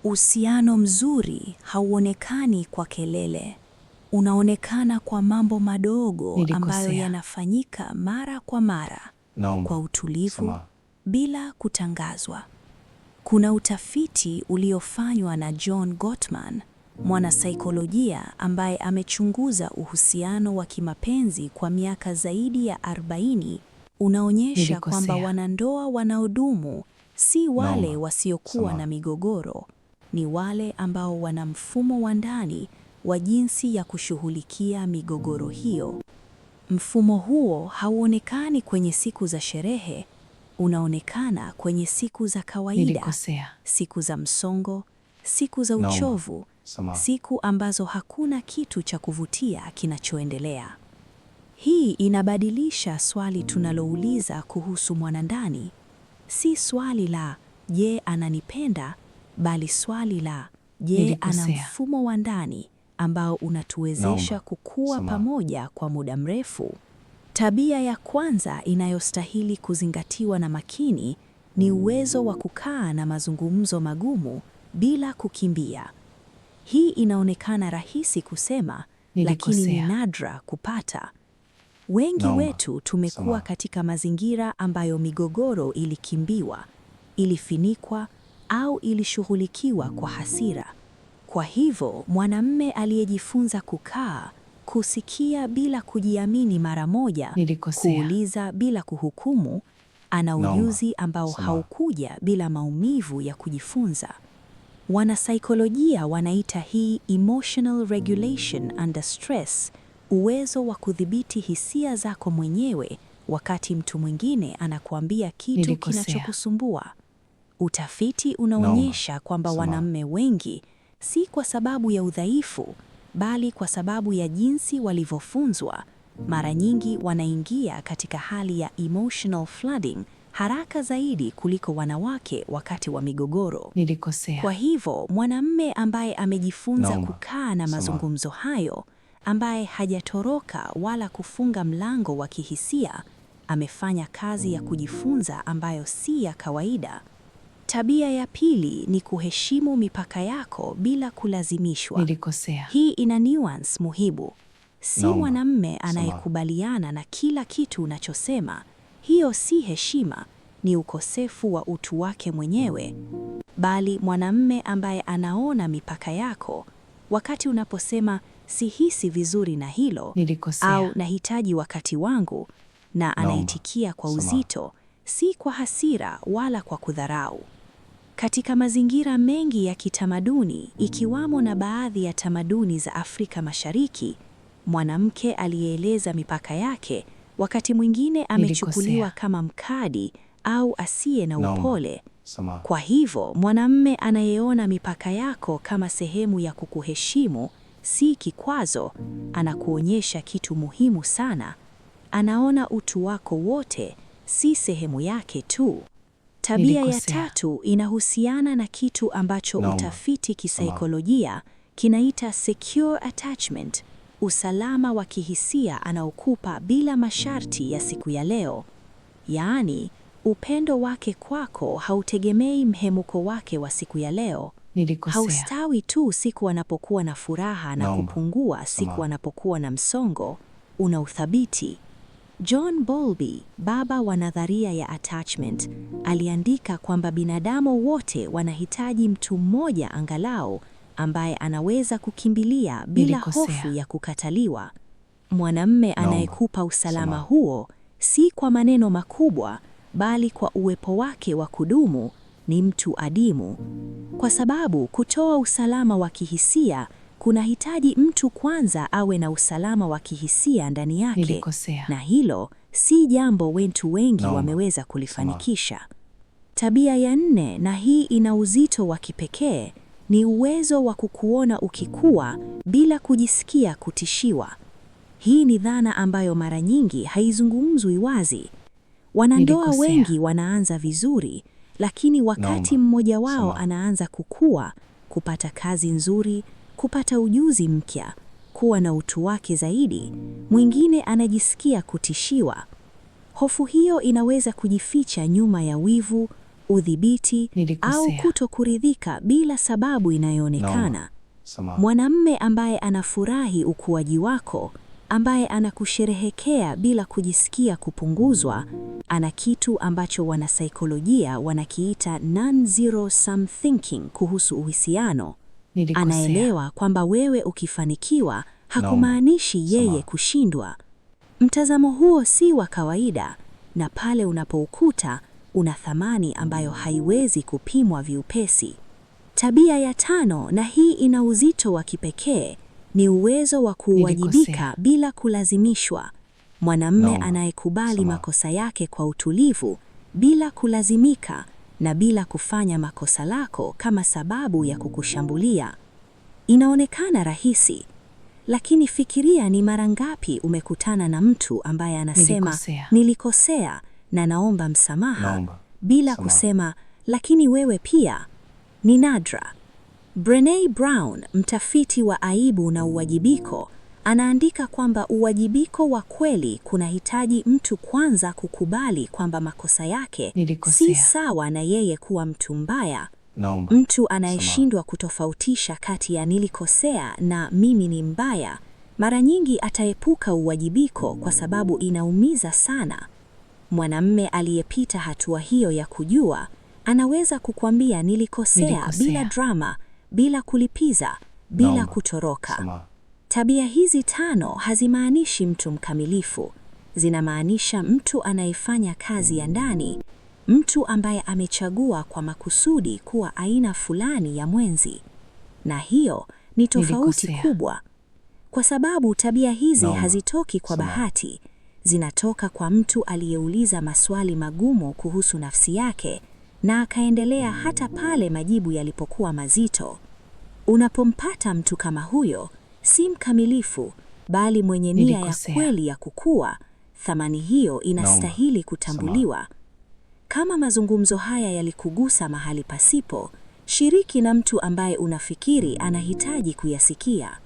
Uhusiano mzuri hauonekani kwa kelele. Unaonekana kwa mambo madogo ambayo yanafanyika mara kwa mara, kwa utulivu, bila kutangazwa. Kuna utafiti uliofanywa na John Gottman, mwanasaikolojia ambaye amechunguza uhusiano wa kimapenzi kwa miaka zaidi ya 40, unaonyesha kwamba wanandoa wanaodumu si wale wasiokuwa na migogoro, ni wale ambao wana mfumo wa ndani wa jinsi ya kushughulikia migogoro hiyo. Mfumo huo hauonekani kwenye siku za sherehe, unaonekana kwenye siku za kawaida, siku za msongo, siku za uchovu, siku ambazo hakuna kitu cha kuvutia kinachoendelea. Hii inabadilisha swali tunalouliza kuhusu mwanandani. Si swali la je, ananipenda, bali swali la je, ana mfumo wa ndani ambao unatuwezesha kukua pamoja kwa muda mrefu. Tabia ya kwanza inayostahili kuzingatiwa na makini ni uwezo wa kukaa na mazungumzo magumu bila kukimbia. Hii inaonekana rahisi kusema, lakini ni nadra kupata. Wengi wetu tumekuwa katika mazingira ambayo migogoro ilikimbiwa, ilifinikwa au ilishughulikiwa kwa hasira. Kwa hivyo, mwanamume aliyejifunza kukaa, kusikia bila kujiamini mara moja, kuuliza bila kuhukumu, ana ujuzi ambao haukuja bila maumivu ya kujifunza. Wanasaikolojia wanaita hii emotional regulation under stress, uwezo wa kudhibiti hisia zako mwenyewe wakati mtu mwingine anakuambia kitu kinachokusumbua. Utafiti unaonyesha kwamba wanaume wengi, si kwa sababu ya udhaifu, bali kwa sababu ya jinsi walivyofunzwa, mara nyingi wanaingia katika hali ya emotional flooding haraka zaidi kuliko wanawake wakati wa migogoro. Kwa hivyo, mwanamume ambaye amejifunza kukaa na mazungumzo hayo, ambaye hajatoroka wala kufunga mlango wa kihisia, amefanya kazi ya kujifunza ambayo si ya kawaida. Tabia ya pili ni kuheshimu mipaka yako bila kulazimishwa. Hii ina nuance muhimu. Si mwanamume anayekubaliana na kila kitu unachosema. Hiyo si heshima, ni ukosefu wa utu wake mwenyewe. Bali mwanamume ambaye anaona mipaka yako, wakati unaposema sihisi vizuri na hilo, au nahitaji wakati wangu, na anaitikia kwa uzito, si kwa hasira wala kwa kudharau. Katika mazingira mengi ya kitamaduni, ikiwamo na baadhi ya tamaduni za Afrika Mashariki, mwanamke aliyeeleza mipaka yake wakati mwingine amechukuliwa kama mkali au asiye na upole. Kwa hivyo, mwanamume anayeona mipaka yako kama sehemu ya kukuheshimu, si kikwazo, anakuonyesha kitu muhimu sana. Anaona utu wako wote, si sehemu yake tu. Tabia ya tatu inahusiana na kitu ambacho utafiti kisaikolojia kinaita secure attachment, usalama wa kihisia anaokupa bila masharti ya siku ya leo. Yaani, upendo wake kwako hautegemei mhemuko wake wa siku ya leo. Haustawi tu siku anapokuwa na furaha na kupungua siku anapokuwa na msongo. Una uthabiti. John Bowlby, baba wa nadharia ya attachment, aliandika kwamba binadamu wote wanahitaji mtu mmoja angalau ambaye anaweza kukimbilia bila hofu ya kukataliwa. Mwanamume anayekupa usalama huo, si kwa maneno makubwa, bali kwa uwepo wake wa kudumu, ni mtu adimu. Kwa sababu kutoa usalama wa kihisia kunahitaji mtu kwanza awe na usalama wa kihisia ndani yake, na hilo si jambo watu wengi wameweza kulifanikisha. Tabia ya 4, na hii ina uzito wa kipekee, ni uwezo wa kukuona ukikua bila kujisikia kutishiwa. Hii ni dhana ambayo mara nyingi haizungumzwi wazi. Wanandoa wengi wanaanza vizuri, lakini wakati mmoja wao anaanza kukua, kupata kazi nzuri, kupata ujuzi mpya, kuwa na utu wake zaidi, mwingine anajisikia kutishiwa. Hofu hiyo inaweza kujificha nyuma ya wivu, udhibiti au kutokuridhika bila sababu inayoonekana. Mwanamume ambaye anafurahi ukuaji wako, ambaye anakusherehekea bila kujisikia kupunguzwa, ana kitu ambacho wanasaikolojia wanakiita non-zero sum thinking kuhusu uhusiano. Anaelewa kwamba wewe ukifanikiwa hakumaanishi yeye kushindwa. Mtazamo huo si wa kawaida, na pale unapoukuta una thamani ambayo haiwezi kupimwa viupesi. Tabia ya 5, na hii ina uzito wa kipekee, ni uwezo wa kuwajibika bila kulazimishwa. Mwanamume anayekubali makosa yake kwa utulivu, bila kulazimika na bila kufanya makosa lako kama sababu ya kukushambulia. Inaonekana rahisi, lakini fikiria ni mara ngapi umekutana na mtu ambaye anasema nilikosea na naomba msamaha bila kusema lakini wewe pia. Ni nadra. Brené Brown, mtafiti wa aibu na uwajibiko, anaandika kwamba uwajibiko wa kweli kunahitaji mtu kwanza kukubali kwamba makosa yake si sawa na yeye kuwa mtu mbaya. Mtu anayeshindwa kutofautisha kati ya nilikosea na mimi ni mbaya, mara nyingi ataepuka uwajibiko kwa sababu inaumiza sana. Mwanamume aliyepita hatua hiyo ya kujua, anaweza kukwambia nilikosea bila drama, bila kulipiza, bila kutoroka. Tabia hizi 5 hazimaanishi mtu mkamilifu. Zinamaanisha mtu anayefanya kazi ya ndani, mtu ambaye amechagua kwa makusudi kuwa aina fulani ya mwenzi. Na hiyo ni tofauti kubwa. Kwa sababu tabia hizi hazitoki kwa bahati, zinatoka kwa mtu aliyeuliza maswali magumu kuhusu nafsi yake na akaendelea hata pale majibu yalipokuwa mazito. Unapompata mtu kama huyo, si mkamilifu, bali mwenye nia ya kweli ya kukua, thamani hiyo inastahili kutambuliwa. Kama mazungumzo haya yalikugusa mahali pasipo, shiriki na mtu ambaye unafikiri anahitaji kuyasikia.